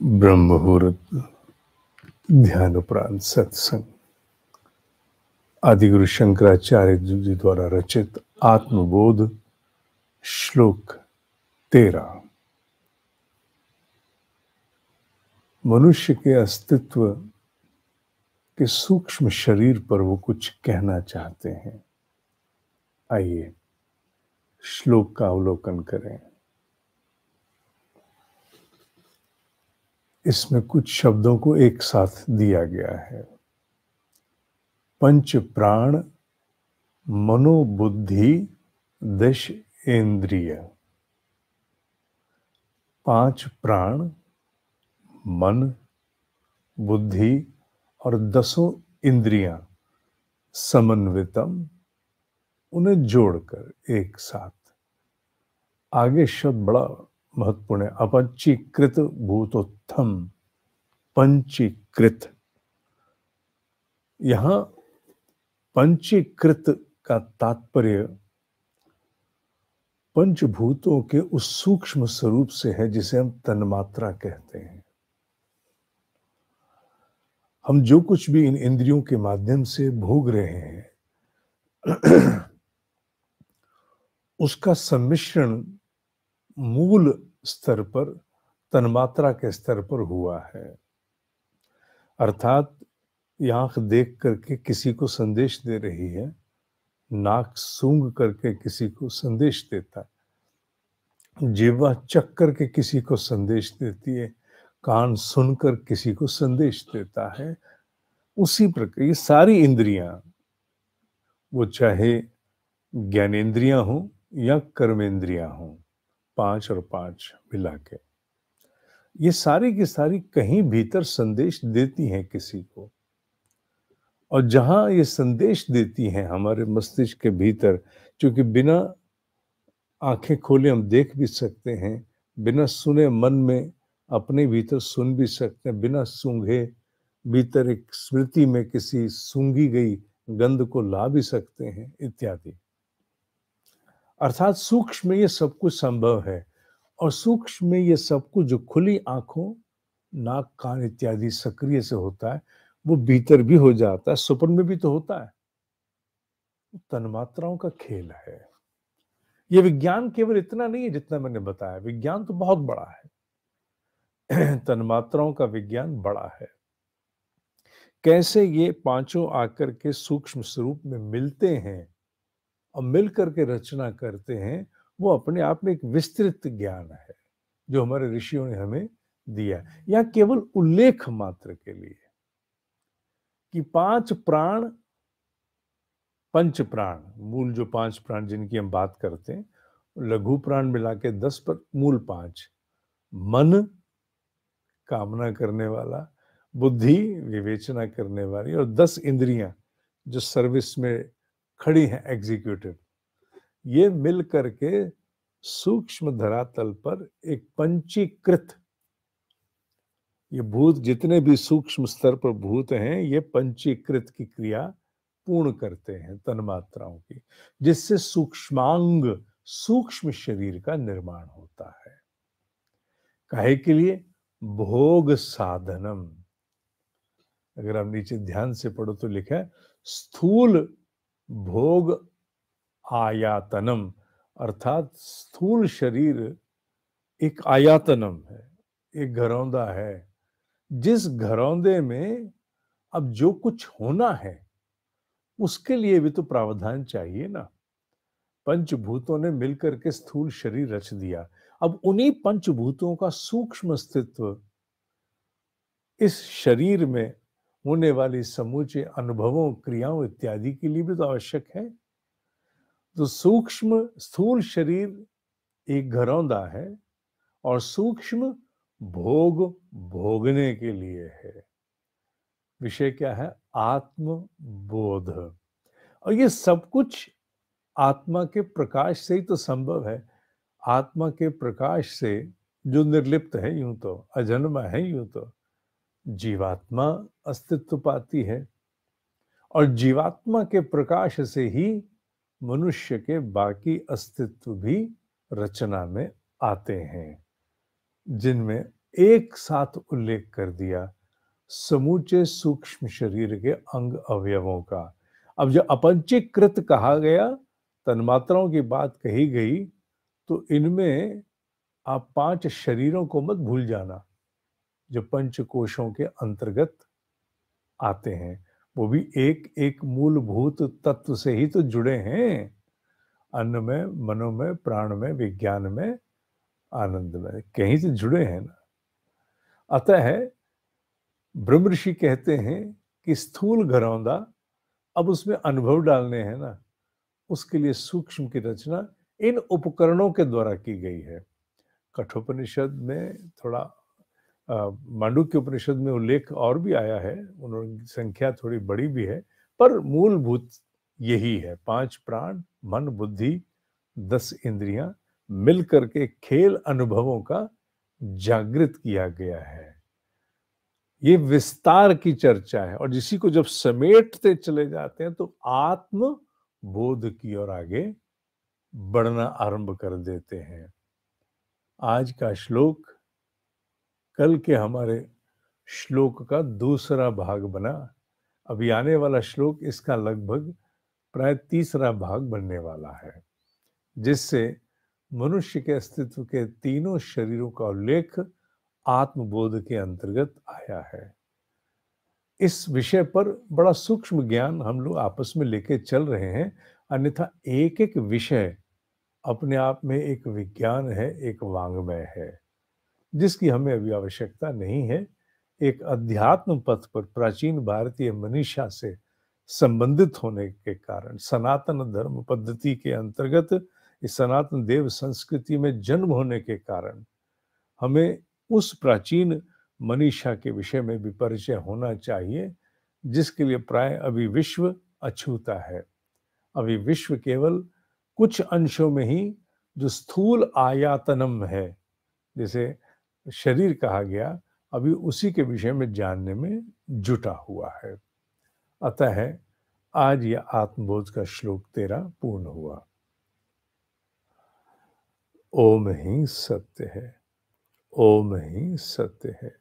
ब्रह्म मुहूर्त ध्यान उपरांत सत्संग आदिगुरु शंकराचार्य जी द्वारा रचित आत्मबोध श्लोक 13। मनुष्य के अस्तित्व के सूक्ष्म शरीर पर वो कुछ कहना चाहते हैं। आइए श्लोक का अवलोकन करें। इसमें कुछ शब्दों को एक साथ दिया गया है। पंच प्राण मनोबुद्धि दश इंद्रिय। 5 प्राण, मन, बुद्धि और 10 इंद्रियां समन्वितम, उन्हें जोड़कर एक साथ। आगे शब्द बड़ा महत्वपूर्ण है। अपंचीकृत भूतोत्थम। पंचीकृत, यहां पंचीकृत का तात्पर्य पंचभूतों के उस सूक्ष्म स्वरूप से है जिसे हम तन्मात्रा कहते हैं। हम जो कुछ भी इन इंद्रियों के माध्यम से भोग रहे हैं उसका सम्मिश्रण मूल स्तर पर, तन्मात्रा के स्तर पर हुआ है। अर्थात आंख देख करके किसी को संदेश दे रही है, नाक सूंघ करके किसी को संदेश देता है, जिह्वा चख करके किसी को संदेश देती है, कान सुनकर किसी को संदेश देता है। उसी प्रकार ये सारी इंद्रियां, वो चाहे ज्ञानेंद्रियां हो या कर्मेंद्रियां हो, 5 और 5 मिला के, ये सारी की सारी कहीं भीतर संदेश देती हैं किसी को। और जहां ये संदेश देती हैं हमारे मस्तिष्क के भीतर, क्योंकि बिना आंखें खोले हम देख भी सकते हैं, बिना सुने मन में अपने भीतर सुन भी सकते हैं, बिना सूंघे भीतर एक स्मृति में किसी सूंघी गई गंध को ला भी सकते हैं, इत्यादि। अर्थात सूक्ष्म में ये सब कुछ संभव है। और सूक्ष्म में ये सब कुछ जो खुली आंखों, नाक, कान इत्यादि सक्रिय से होता है, वो भीतर भी हो जाता है, स्वप्न में भी तो होता है। तन्मात्राओं का खेल है। ये विज्ञान केवल इतना नहीं है जितना मैंने बताया, विज्ञान तो बहुत बड़ा है। तन्मात्राओं का विज्ञान बड़ा है। कैसे ये पांचों आकर के सूक्ष्म स्वरूप में मिलते हैं और मिलकर के रचना करते हैं, वो अपने आप में एक विस्तृत ज्ञान है जो हमारे ऋषियों ने हमें दिया। या केवल उल्लेख मात्र के लिए कि 5 प्राण, पंच प्राण, मूल जो 5 प्राण जिनकी हम बात करते हैं, लघु प्राण मिला के 10 पर मूल 5। मन कामना करने वाला, बुद्धि विवेचना करने वाली, और 10 इंद्रियां जो सर्विस में खड़ी हैं, एग्जीक्यूटिव। ये मिल करके सूक्ष्म धरातल पर एक पंचीकृत, ये भूत जितने भी सूक्ष्म स्तर पर भूत हैं, ये पंचीकृत की क्रिया पूर्ण करते हैं तन्मात्राओं की, जिससे सूक्ष्मांग, सूक्ष्म शरीर का निर्माण होता है। काहे के लिए? भोग साधनम। अगर आप नीचे ध्यान से पढ़ो तो लिखा है स्थूल भोग आयातनम, अर्थात स्थूल शरीर एक आयातनम है, एक घरौंदा है, जिस घरौंदे में अब जो कुछ होना है उसके लिए भी तो प्रावधान चाहिए ना। पंचभूतों ने मिलकर के स्थूल शरीर रच दिया। अब उन्हीं पंचभूतों का सूक्ष्म अस्तित्व इस शरीर में होने वाली समूचे अनुभवों, क्रियाओं इत्यादि के लिए भी तो आवश्यक है। तो सूक्ष्म स्थूल शरीर एक घरौंदा है और सूक्ष्म भोग भोगने के लिए है। विषय क्या है? आत्मबोध। और ये सब कुछ आत्मा के प्रकाश से ही तो संभव है। आत्मा के प्रकाश से जो निर्लिप्त है, यूं तो अजन्मा है, यूं तो जीवात्मा अस्तित्व पाती है, और जीवात्मा के प्रकाश से ही मनुष्य के बाकी अस्तित्व भी रचना में आते हैं, जिनमें एक साथ उल्लेख कर दिया समूचे सूक्ष्म शरीर के अंग अवयवों का। अब जब अपंचीकृत कहा गया, तन्मात्राओं की बात कही गई, तो इनमें आप 5 शरीरों को मत भूल जाना, जो पंच कोशों के अंतर्गत आते हैं। वो भी एक-एक मूलभूत तत्व से ही तो जुड़े हैं। अन्न में, मनो में, प्राण में, विज्ञान में, आनंद में, कहीं से जुड़े हैं ना। अतः ब्रह्म ऋषि कहते हैं कि स्थूल घरौंदा, अब उसमें अनुभव डालने हैं ना, उसके लिए सूक्ष्म की रचना इन उपकरणों के द्वारा की गई है। कठोपनिषद में थोड़ा मांडुक्य उपनिषद में उल्लेख और भी आया है, उनकी संख्या थोड़ी बड़ी भी है, पर मूलभूत यही है। 5 प्राण, मन, बुद्धि, 10 इंद्रियां मिलकर के खेल अनुभवों का जागृत किया गया है। ये विस्तार की चर्चा है, और इसी को जब समेटते चले जाते हैं तो आत्म बोध की ओर आगे बढ़ना आरंभ कर देते हैं। आज का श्लोक कल के हमारे श्लोक का दूसरा भाग बना। अभी आने वाला श्लोक इसका लगभग प्राय तीसरा भाग बनने वाला है, जिससे मनुष्य के अस्तित्व के तीनों शरीरों का उल्लेख आत्मबोध के अंतर्गत आया है। इस विषय पर बड़ा सूक्ष्म ज्ञान हम लोग आपस में लेके चल रहे हैं, अन्यथा एक एक विषय अपने आप में एक विज्ञान है, एक वाङ्मय है, जिसकी हमें अभी आवश्यकता नहीं है। एक अध्यात्म पथ पर प्राचीन भारतीय मनीषा से संबंधित होने के कारण, सनातन धर्म पद्धति के अंतर्गत इस सनातन देव संस्कृति में जन्म होने के कारण हमें उस प्राचीन मनीषा के विषय में भी परिचय होना चाहिए, जिसके लिए प्राय अभी विश्व अछूता है। अभी विश्व केवल कुछ अंशों में ही, जो स्थूल आयातनम है, जिसे शरीर कहा गया, अभी उसी के विषय में जानने में जुटा हुआ है। अतः आज यह आत्मबोध का श्लोक 13 पूर्ण हुआ। ओम ही सत्य है, ओम ही सत्य है,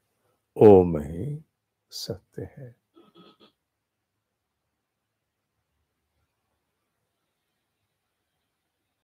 ओम ही सत्य है।